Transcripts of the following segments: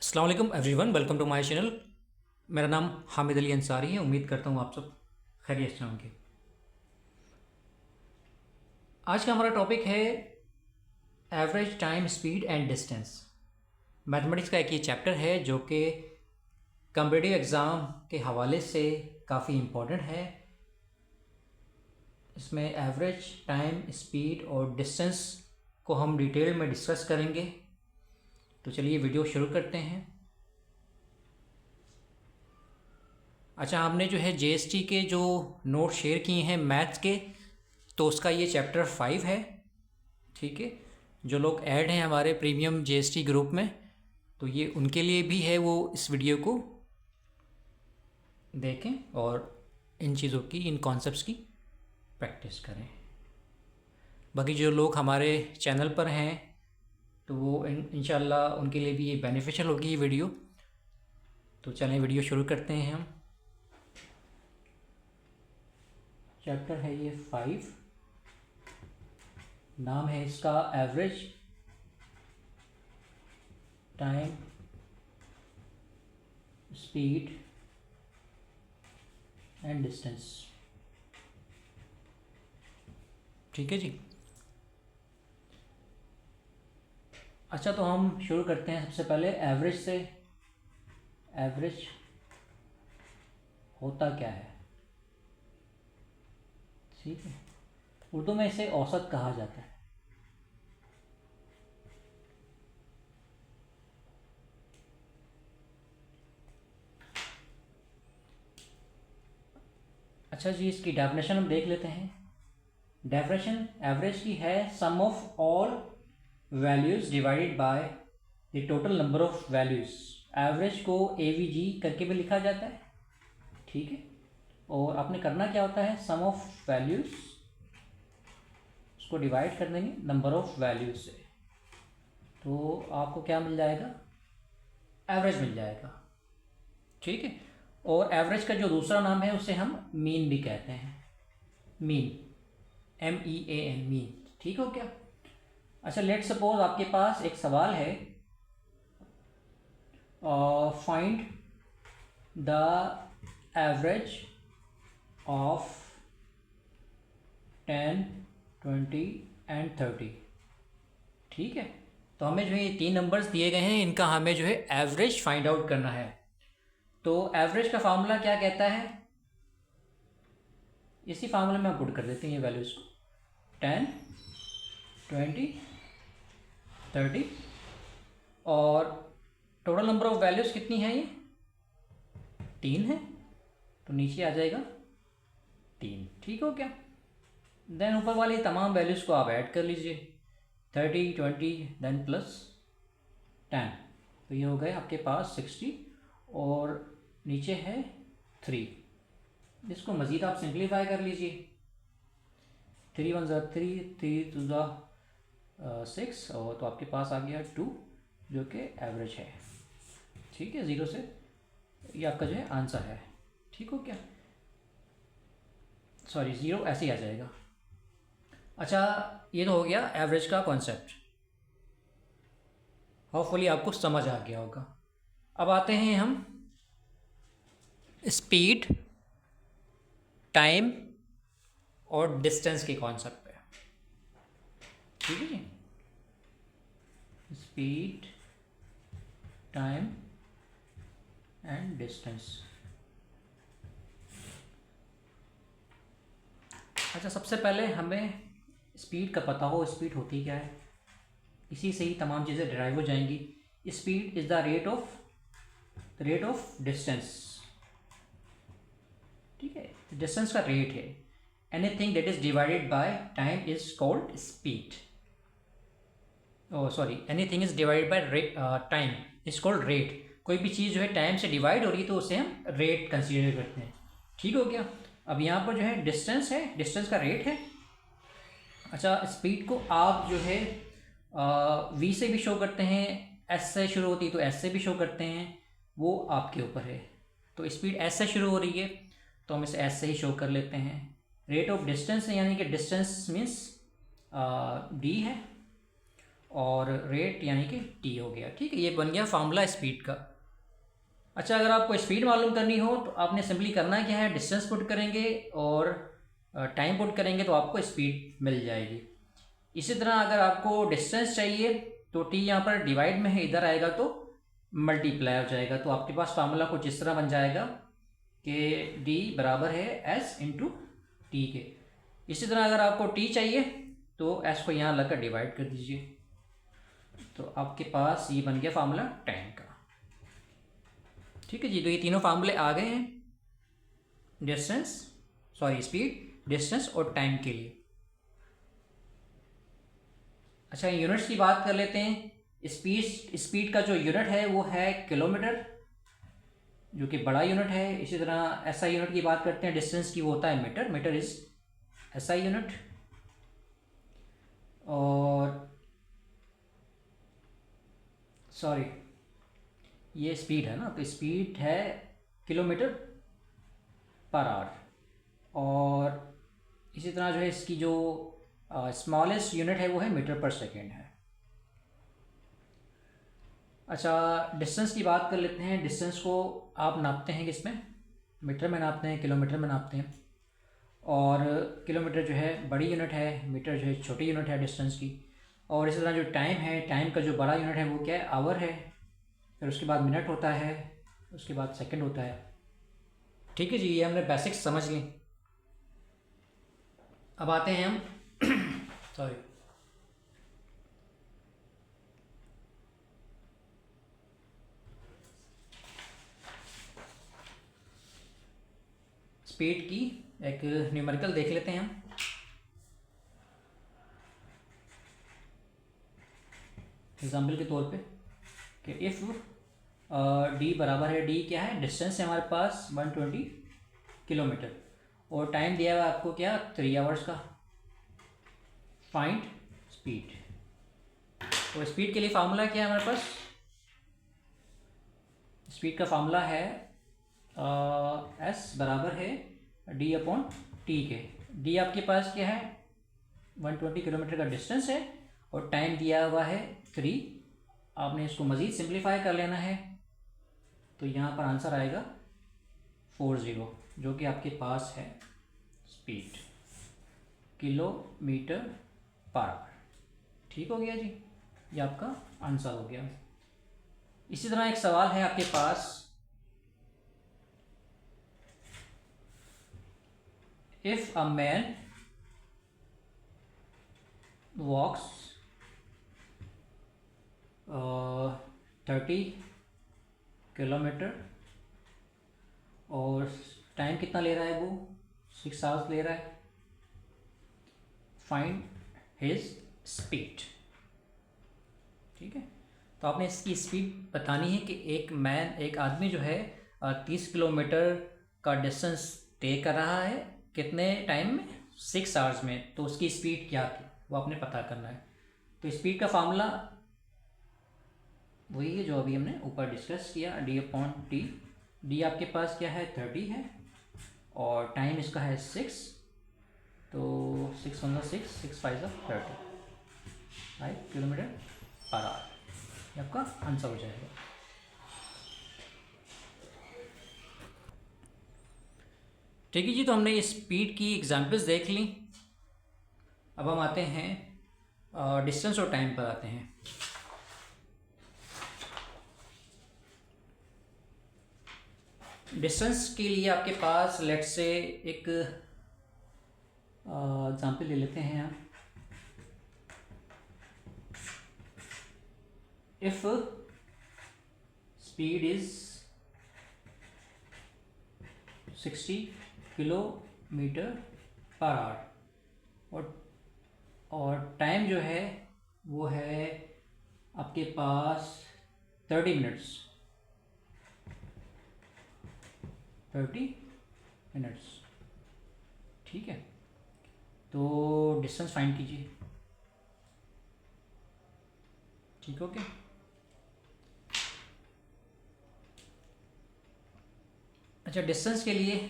अस्सलाम वालेकुम everyone, welcome to my channel. मेरा नाम हामिद अली अंसारी है। उम्मीद करता हूँ आप सब खैरियत से होंगे। आज का हमारा टॉपिक है average time, speed and distance. Mathematics का एक ये चैप्टर है जो कि कॉम्पिटिटिव एग्ज़ाम के हवाले से काफ़ी इम्पोर्टेंट है। इसमें एवरेज टाइम, स्पीड और डिस्टेंस को हम डिटेल में डिस्कस करेंगे। तो चलिए वीडियो शुरू करते हैं। अच्छा, हमने जो है जीएसटी के जो नोट शेयर किए हैं मैथ्स के, तो उसका ये चैप्टर 5 है। ठीक है, जो लोग ऐड हैं हमारे प्रीमियम जीएसटी ग्रुप में, तो ये उनके लिए भी है, वो इस वीडियो को देखें और इन चीज़ों की, इन कॉन्सेप्ट्स की प्रैक्टिस करें। बाकी जो लोग हमारे चैनल पर हैं तो वो इंशाल्लाह उनके लिए भी ये बेनिफिशियल होगी ये वीडियो। तो चलें वीडियो शुरू करते हैं हम। चैप्टर है ये 5, नाम है इसका average time, speed and distance. ठीक है जी। अच्छा, तो हम शुरू करते हैं सबसे पहले एवरेज से। एवरेज होता क्या है? ठीक है, उर्दू में इसे औसत कहा जाता है। अच्छा जी, इसकी डेफिनेशन हम देख लेते हैं। डेफिनेशन एवरेज की है sum of all values divided by the total number of values. Average को AVG करके भी लिखा जाता है। ठीक है, और आपने करना क्या होता है, सम ऑफ वैल्यूज़, उसको डिवाइड कर देंगे नंबर ऑफ वैल्यूज़ से, तो आपको क्या मिल जाएगा, एवरेज मिल जाएगा। ठीक है, और एवरेज का जो दूसरा नाम है उसे हम मीन भी कहते हैं। Mean, MEAN, mean. ठीक हो क्या? अच्छा, लेट सपोज आपके पास एक सवाल है, find the average of 10, 20 and 30। ठीक है, तो हमें जो है ये 3 नंबर्स दिए गए हैं, इनका हमें जो है एवरेज फाइंड आउट करना है। तो एवरेज का फार्मूला क्या कहता है, इसी फार्मूले में हम पुट कर देते हैं ये वैल्यूज़ को। 10, 20, 30 और टोटल नंबर ऑफ वैल्यूज़ कितनी है, ये 3 है, तो नीचे आ जाएगा 3। ठीक हो क्या? देन ऊपर वाली तमाम वैल्यूज़ को आप ऐड कर लीजिए, 30, 20 देन प्लस 10, तो ये हो गए आपके पास 60 और नीचे है 3। इसको मज़ीद आप सिंप्लीफाई कर लीजिए, 3 1 ज़ा 3, 3 2 ज़ा 6, और तो आपके पास आ गया 2, जो कि एवरेज है। ठीक है, 0 से ये आपका जो है आंसर है। ठीक हो क्या? सॉरी, 0 ऐसे ही आ जाएगा। अच्छा, ये तो हो गया एवरेज का कॉन्सेप्ट। होपफुली आपको समझ आ गया होगा। अब आते हैं हम स्पीड, टाइम और डिस्टेंस के कॉन्सेप्ट पे। ठीक है जी, स्पीड, टाइम एंड डिस्टेंस। अच्छा, सबसे पहले हमें स्पीड का पता हो, स्पीड होती क्या है, इसी से ही तमाम चीज़ें डिराइव हो जाएंगी। Speed is the rate of distance. ठीक है, डिस्टेंस का रेट है। Anything that is divided by time is called speed. Sorry, anything is divided by time is called rate. कोई भी चीज़ जो है टाइम से डिवाइड हो रही है तो उसे हम रेट कंसीडर करते हैं। ठीक हो गया? अब यहाँ पर जो है डिस्टेंस है, डिस्टेंस का रेट है। अच्छा, स्पीड को आप जो है V से भी शो करते हैं, S से शुरू होती है तो S से भी शो करते हैं, वो आपके ऊपर है। तो स्पीड S से शुरू हो रही है तो हम इसे S से ही शो कर लेते हैं। रेट ऑफ डिस्टेंस है, यानी कि डिस्टेंस मीन्स D है, और रेट यानी कि टी हो गया। ठीक है, ये बन गया फार्मूला स्पीड का। अच्छा, अगर आपको स्पीड मालूम करनी हो तो आपने सिंपली करना क्या है, डिस्टेंस पुट करेंगे और टाइम पुट करेंगे तो आपको स्पीड मिल जाएगी। इसी तरह अगर आपको डिस्टेंस चाहिए तो टी यहाँ पर डिवाइड में है, इधर आएगा तो मल्टीप्लाई हो जाएगा। तो आपके पास फार्मूला कुछ इस तरह बन जाएगा कि डी बराबर है एस इंटू टी के। इसी तरह अगर आपको टी चाहिए तो एस को यहाँ लगकर डिवाइड कर दीजिए, तो आपके पास ये बन गया फार्मूला टाइम का। ठीक है जी, तो ये तीनों फार्मूले आ गए हैं स्पीड, डिस्टेंस और टाइम के लिए। अच्छा, यूनिट्स की बात कर लेते हैं। स्पीड का जो यूनिट है वो है किलोमीटर, जो कि बड़ा यूनिट है। इसी तरह एसआई यूनिट की बात करते हैं डिस्टेंस की, वो होता है metre, metre is SI unit. और सॉरी, ये स्पीड है ना, तो स्पीड है किलोमीटर पर आवर। और इसी तरह जो है इसकी जो स्मॉलेस्ट यूनिट है वो है मीटर पर सेकेंड है। अच्छा, डिस्टेंस की बात कर लेते हैं। डिस्टेंस को आप नापते हैं किसमें, मीटर में नापते हैं, किलोमीटर में नापते हैं। और किलोमीटर जो है बड़ी यूनिट है, मीटर जो है छोटी यूनिट है डिस्टेंस की। और इसी तरह जो टाइम है, टाइम का जो बड़ा यूनिट है वो क्या है, आवर है। फिर उसके बाद मिनट होता है, उसके बाद सेकंड होता है। ठीक है जी, ये हमने बेसिक्स समझ ली। अब आते हैं हम सॉरी स्पीड की एक न्यूमेरिकल देख लेते हैं हम। एग्जाम्पल के तौर पे कि इफ़ डी बराबर है, डी क्या है, डिस्टेंस है हमारे पास 120 किलोमीटर, और टाइम दिया हुआ आपको क्या, 3 आवर्स का। Find speed. तो स्पीड के लिए फार्मूला क्या है हमारे पास, स्पीड का फार्मूला है एस बराबर है डी अपॉन टी के। डी आपके पास क्या है, 120 किलोमीटर का डिस्टेंस है और टाइम दिया हुआ है 3। आपने इसको मज़ीद सिंप्लीफाई कर लेना है, तो यहाँ पर आंसर आएगा 40, जो कि आपके पास है स्पीड किलोमीटर पर आवर। ठीक हो गया जी, ये आपका आंसर हो गया। इसी तरह एक सवाल है आपके पास, if a man walks 30 kilometre और टाइम कितना ले रहा है वो, 6 आवर्स ले रहा है, फाइंड हिज स्पीड। ठीक है, तो आपने इसकी स्पीड बतानी है कि एक आदमी जो है 30 किलोमीटर का डिस्टेंस तय कर रहा है, कितने टाइम में, 6 आवर्स में। तो उसकी स्पीड क्या थी वो आपने पता करना है। तो स्पीड का फार्मूला वही है जो अभी हमने ऊपर डिस्कस किया, डी अपॉन टी। डी आपके पास क्या है, 30 है, और टाइम इसका है 6, तो 6 × 6, 6 × 5 = 30 किलोमीटर पर आवर। ये आपका आंसर हो जाएगा। ठीक है जी, तो हमने स्पीड की एग्जांपल्स देख ली। अब हम आते हैं डिस्टेंस और टाइम पर आते हैं। डिस्टेंस के लिए आपके पास लेट से एक एग्जांपल ले लेते हैं यहाँ। If speed is 60 kilometre per hour और टाइम जो है वो है आपके पास 30 मिनट्स, 30 मिनट्स। ठीक है, तो डिस्टेंस फाइंड कीजिए। ठीक, ओके। अच्छा, डिस्टेंस के लिए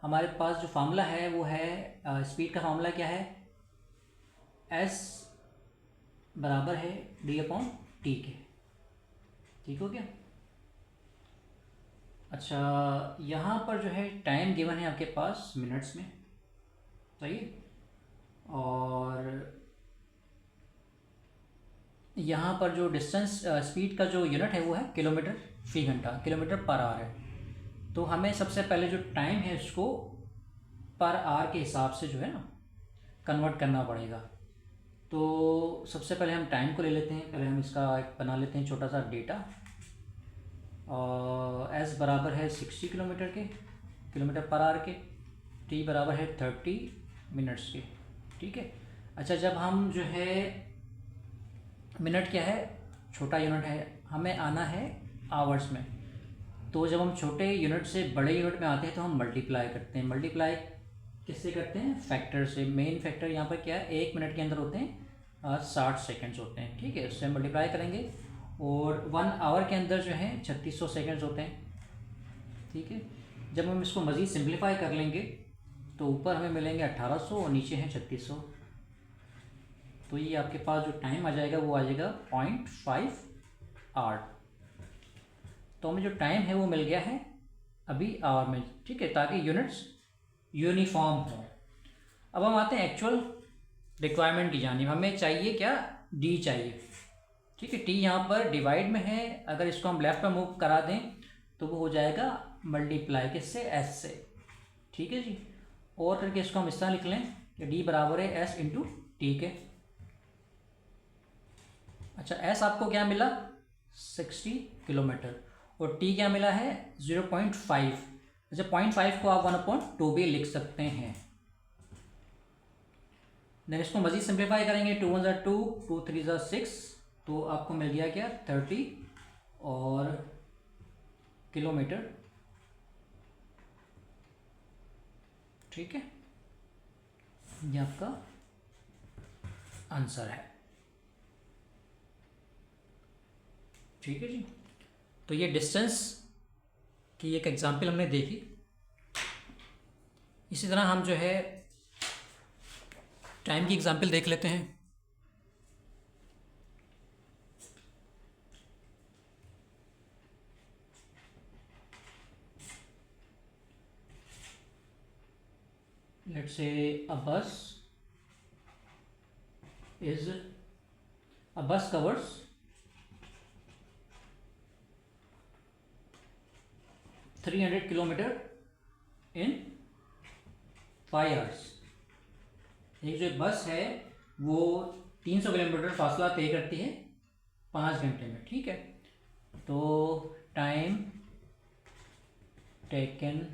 हमारे पास जो फार्मूला है वो है, स्पीड का फार्मूला क्या है, एस बराबर है d/t के। ठीक हो गया। अच्छा, यहाँ पर जो है टाइम गिवन है आपके पास मिनट्स में, सही है, और यहाँ पर जो डिस्टेंस स्पीड का जो यूनिट है वो है किलोमीटर फी घंटा, किलोमीटर पर आवर है। तो हमें सबसे पहले जो टाइम है उसको पर आवर के हिसाब से जो है ना कन्वर्ट करना पड़ेगा। तो सबसे पहले हम टाइम को ले लेते हैं, पहले हम इसका एक बना लेते हैं छोटा सा डेटा। एस बराबर है 60 किलोमीटर के, किलोमीटर पर आवर के, टी बराबर है 30 मिनट्स के। ठीक है। अच्छा, जब हम जो है मिनट क्या है, छोटा यूनिट है, हमें आना है आवर्स में। तो जब हम छोटे यूनिट से बड़े यूनिट में आते हैं तो हम मल्टीप्लाई करते हैं। मल्टीप्लाई किससे करते हैं? फैक्टर से। मेन फैक्टर यहाँ पर क्या है, 1 मिनट के अंदर होते हैं 60 सेकेंड्स होते हैं। ठीक है, उससे मल्टीप्लाई करेंगे। और 1 आवर के अंदर जो है 3600 सेकेंड्स होते हैं। ठीक है, जब हम इसको मज़ीद सिंप्लीफाई कर लेंगे तो ऊपर हमें मिलेंगे 1800 और नीचे हैं 3600। तो ये आपके पास जो टाइम आ जाएगा वो आ जाएगा 0.5 आवर। तो हमें जो टाइम है वो मिल गया है अभी आवर में। ठीक है, ताकि यूनिट्स यूनिफॉर्म हो। अब हम आते हैं एक्चुअल रिक्वायरमेंट की जानिब। हमें चाहिए क्या? डी चाहिए। ठीक है, टी यहाँ पर डिवाइड में है, अगर इसको हम लेफ़्ट में मूव करा दें तो वो हो जाएगा मल्टीप्लाई किससे? एस से। ठीक है जी। और करके इसको हम इस तरह लिख लें कि डी बराबर है एस इंटू टी के। अच्छा, एस आपको क्या मिला? 60 किलोमीटर, और टी क्या मिला है? 0.5। अच्छा, 0.5 को आप 1/2 भी लिख सकते हैं। देन इसको मज़ीद सिंप्लीफाई करेंगे, 2 1 2, 2 3 6, तो आपको मिल गया क्या? 30 और किलोमीटर। ठीक है, ये आपका आंसर है। ठीक है जी। तो ये डिस्टेंस की एक एग्जांपल हमने देखी। इसी तरह हम जो है टाइम की एग्जांपल देख लेते हैं। Let's say a bus covers 300 kilometre in 5 hours. एक जो बस है वो 300 किलोमीटर फासला तय करती है 5 घंटे में। ठीक है, तो time taken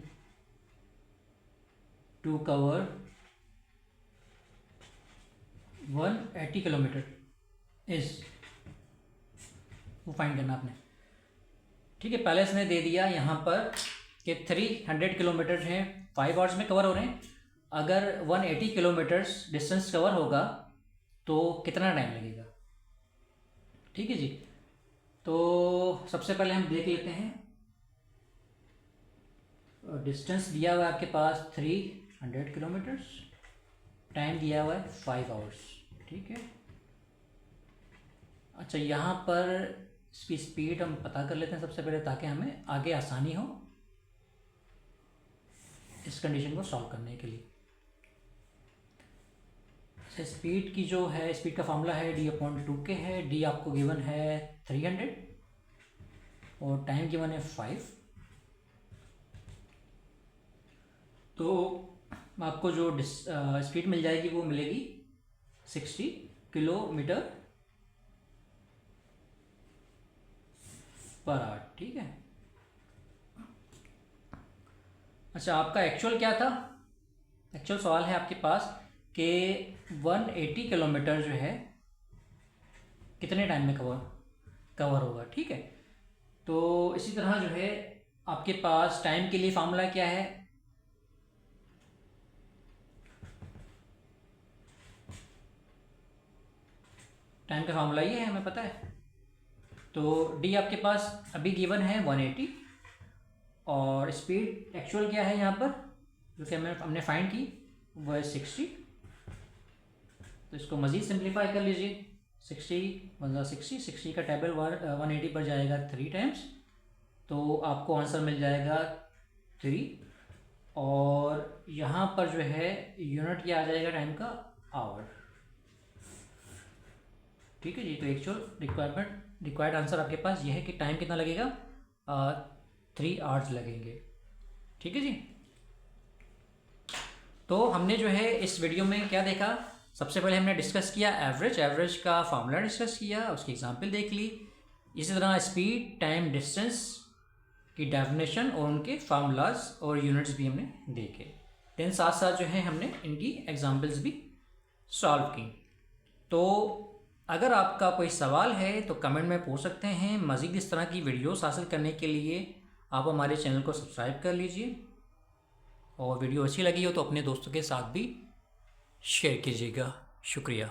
to cover 180 kilometre is, वो फाइंड करना आपने। ठीक है, पहले इसने दे दिया यहाँ पर कि 300 किलोमीटर हैं 5 आवर्स में कवर हो रहे हैं। अगर 180 किलोमीटर्स डिस्टेंस कवर होगा तो कितना टाइम लगेगा? ठीक है जी। तो सबसे पहले हम देख लेते हैं, डिस्टेंस दिया हुआ है आपके पास 300 किलोमीटर्स, टाइम दिया हुआ है 5 आवर्स। ठीक है। अच्छा, यहाँ पर इसकी स्पीड हम पता कर लेते हैं सबसे पहले, ताकि हमें आगे आसानी हो इस कंडीशन को सॉल्व करने के लिए। अच्छा, स्पीड की जो है, स्पीड का फार्मूला है d/2 के है। डी आपको गिवन है 300 और टाइम गिवन है 5। तो आपको जो स्पीड मिल जाएगी वो मिलेगी 60 किलोमीटर पर आवर। ठीक है। अच्छा, आपका एक्चुअल क्या था? एक्चुअल सवाल है आपके पास कि 180 किलोमीटर जो है कितने टाइम में कवर होगा। ठीक है, तो इसी तरह जो है आपके पास टाइम के लिए फार्मूला क्या है? टाइम का फार्मूला ये है, हमें पता है। तो डी आपके पास अभी गिवन है 180, और स्पीड एक्चुअल क्या है यहाँ पर जो कि हमने फाइंड की वो है 60। तो इसको मज़ीद सिंप्लीफाई कर लीजिए, 60 1 60, 60 का टेबल 180 पर जाएगा 3 टाइम्स, तो आपको आंसर मिल जाएगा 3। और यहाँ पर जो है यूनिट क्या आ जाएगा टाइम का, आवर। ठीक है जी, तो एक्चुअल रिक्वायर्ड आंसर आपके पास ये है कि टाइम कितना लगेगा, 3 आवर्स लगेंगे। ठीक है जी। तो हमने जो है इस वीडियो में क्या देखा, सबसे पहले हमने डिस्कस किया एवरेज का फार्मूला डिस्कस किया, उसकी एग्जांपल देख ली। इसी तरह स्पीड, टाइम, डिस्टेंस की डेफिनेशन और उनके फार्मूलाज और यूनिट्स भी हमने देखे। देन साथ साथ जो है हमने इनकी एग्जांपल्स भी सॉल्व की। तो अगर आपका कोई सवाल है तो कमेंट में पूछ सकते हैं। मज़ीद इस तरह की वीडियोस हासिल करने के लिए आप हमारे चैनल को सब्सक्राइब कर लीजिए, और वीडियो अच्छी लगी हो तो अपने दोस्तों के साथ भी शेयर कीजिएगा। शुक्रिया।